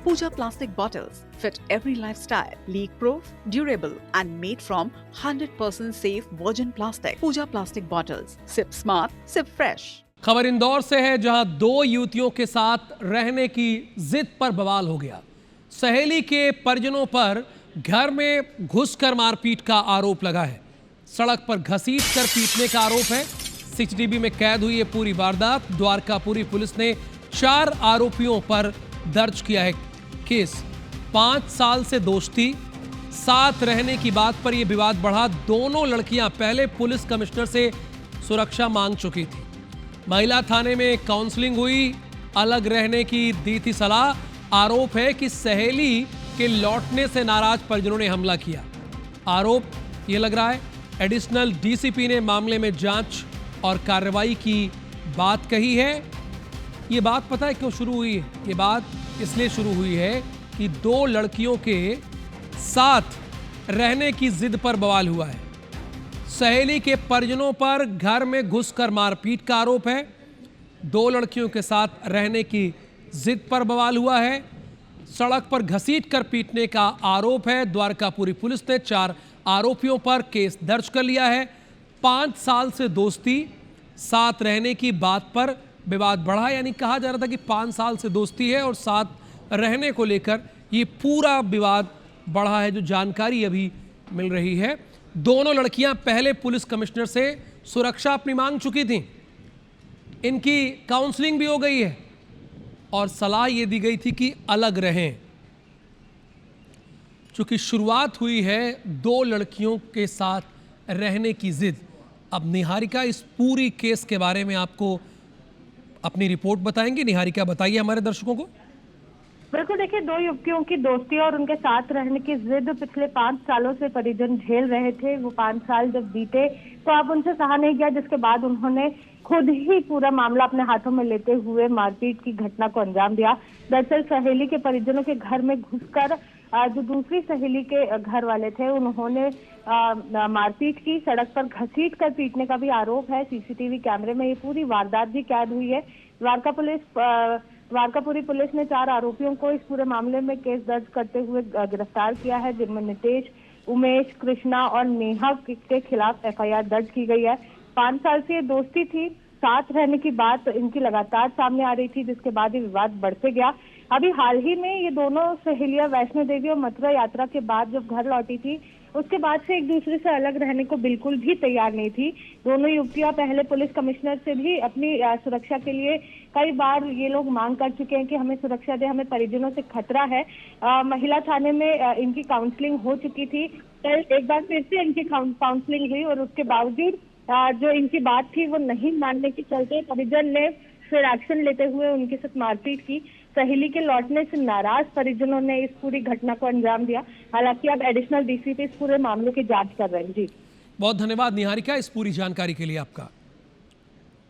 Pooja plastic bottles fit every lifestyle, leak-proof, durable and made from 100% safe virgin plastic. Pooja plastic bottles. Sip smart, sip fresh. खबर इंदौर से है, जहां दो युवतियों के साथ रहने की जिद पर बवाल हो गया। सहेली के परिजनों पर घर में घुसकर मारपीट का आरोप लगा है। सड़क पर घसीट कर पीटने का आरोप है। सीसीटीवी में कैद हुई है पूरी वारदात। द्वारकापुरी पुलिस ने 4 आरोपियों पर दर्ज किया है केस। 5 साल से दोस्ती, साथ रहने की बात पर यह विवाद बढ़ा। दोनों लड़कियां पहले पुलिस कमिश्नर से सुरक्षा मांग चुकी थी। महिला थाने में काउंसलिंग हुई, अलग रहने की दी थी सलाह। आरोप है कि सहेली के लौटने से नाराज परिजनों ने हमला किया। आरोप यह लग रहा है एडिशनल डीसीपी ने मामले में जांच और कार्रवाई की बात कही है। ये बात पता है क्यों शुरू हुई है? ये बात इसलिए शुरू हुई है कि 2 लड़कियों के साथ रहने की जिद पर बवाल हुआ है। सहेली के परिजनों पर घर में घुसकर मारपीट का आरोप है। 2 लड़कियों के साथ रहने की जिद पर बवाल हुआ है। सड़क पर घसीट कर पीटने का आरोप है। द्वारकापुरी पुलिस ने 4 आरोपियों पर केस दर्ज कर लिया है। 5 साल से दोस्ती, साथ रहने की बात पर विवाद बढ़ा, यानी कहा जा रहा था कि 5 साल से दोस्ती है और साथ रहने को लेकर ये पूरा विवाद बढ़ा है। जो जानकारी अभी मिल रही है, दोनों लड़कियां पहले पुलिस कमिश्नर से सुरक्षा अपनी मांग चुकी थीं। इनकी काउंसलिंग भी हो गई है और सलाह ये दी गई थी कि अलग रहें। चूंकि शुरुआत हुई है 2 लड़कियों के साथ रहने की जिद। अब निहारिका इस पूरी केस के बारे में आपको अपनी रिपोर्ट बताएंगे। निहारिका, बताइए हमारे दर्शकों को। बिल्कुल, देखिए 2 युवतियों की दोस्ती और उनके साथ रहने की जिद पिछले 5 सालों से परिजन झेल रहे थे। वो 5 साल जब बीते तो अब उनसे सहा नहीं गया, जिसके बाद उन्होंने खुद ही पूरा मामला अपने हाथों में लेते हुए मारपीट की घटना को अंजाम दिया। दरअसल सहेली के परिजनों के घर में घुसकर जो दूसरी सहेली के घर वाले थे उन्होंने मारपीट की। सड़क पर घसीट कर पीटने का भी आरोप है। सीसीटीवी कैमरे में ये पूरी वारदात भी कैद हुई है। द्वारकापुरी पुलिस ने 4 आरोपियों को इस पूरे मामले में केस दर्ज करते हुए गिरफ्तार किया है, जिनमें नितेश, उमेश, कृष्णा और नेहा के खिलाफ एफआईआर दर्ज की गई है। 5 साल से ये दोस्ती थी, साथ रहने की बात इनकी लगातार सामने आ रही थी, जिसके बाद ये विवाद बढ़ते गया। अभी हाल ही में ये दोनों सहेलियां वैष्णो देवी और मथुरा यात्रा के बाद जब घर लौटी थी, उसके बाद से एक दूसरे से अलग रहने को बिल्कुल भी तैयार नहीं थी। दोनों युवतियां पहले पुलिस कमिश्नर से भी अपनी सुरक्षा के लिए कई बार ये लोग मांग कर चुके हैं कि हमें सुरक्षा दे, हमें परिजनों से खतरा है। महिला थाने में इनकी काउंसलिंग हो चुकी थी। कल एक बार फिर से इनकी काउंसलिंग हुई और उसके बावजूद जो इनकी बात थी वो नहीं मानने के चलते परिजन ने फिर एक्शन लेते हुए उनके साथ मारपीट की। सहेली के लौटने से नाराज परिजनों ने इस पूरी घटना को अंजाम दिया। हालांकि अब एडिशनल डीसीपी इस पूरे मामले की जांच कर रहे हैं। जी, बहुत धन्यवाद निहारिका इस पूरी जानकारी के लिए आपका।